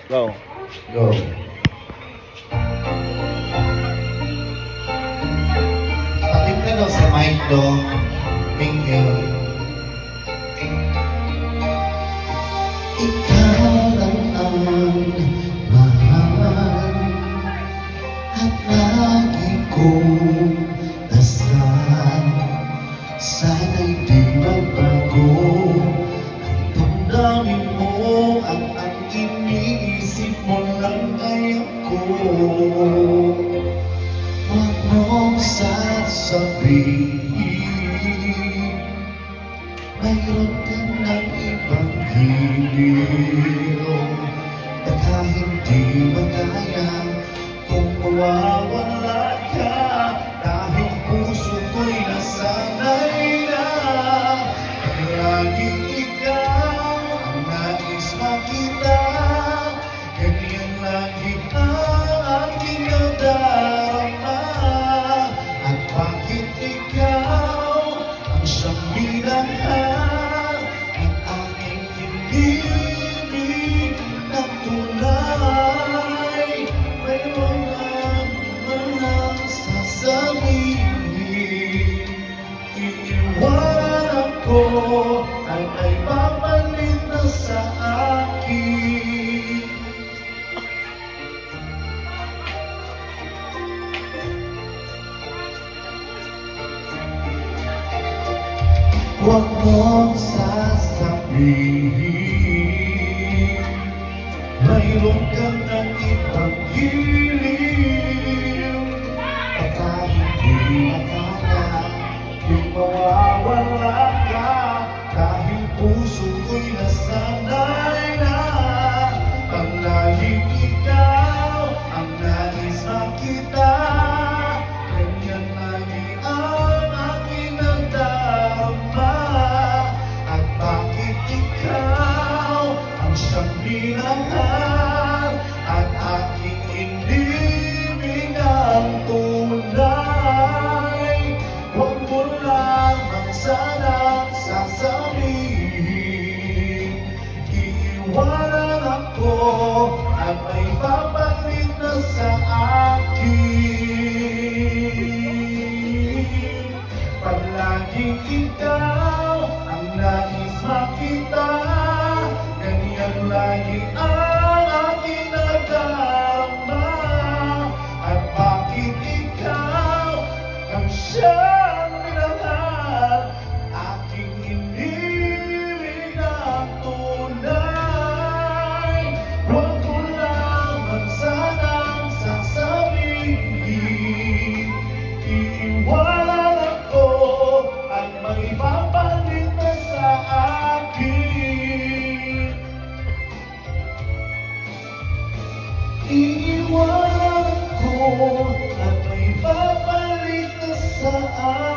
Go. Go. Tatim ka daw sa mic do. Thank you. Ikaw lang ang mahal at lagi kong dasal. Sana'y di magbago ang damdamin mo at ang iniisip mo lang ay ako. Huwag mong sasabihin mayroon ka ng ibang hiliw baka hindi magaya kung mawawala ka dahil puso ko'y nasanay na laging ikaw ang nais makita. Ganyan lagi ang aking nadarama. At bakit ikaw ang siyang minahal at aking hindi natunay? Mayroon lang sasabihin, iiwan ako at ay papalit na sa akin. Huwag mong sasabihin mayroon ka ng ibang giliw baka hindi akala kung mawawala ka dahil puso ko'y nasanay na paglaling ikaw ang nais makita. Ganyan lagi ang aking nadarama. At bakit ikaw ang siyang minahal at aking hindi pinagtunay? Huwag mo lamang sanang sasabihin, iiwanan ako at may papalit na sa akin. Palaging ikaw ang nais makita, ganyan lagi ang aking nadarama. At bakit ikaw ang siyang minahal, aking hindi pinagtunay? Huwag mo lamang sanang sasabihin, iiwanan ako at may papalit na sa akin. Iiwanan ako at may papalit na sa akin.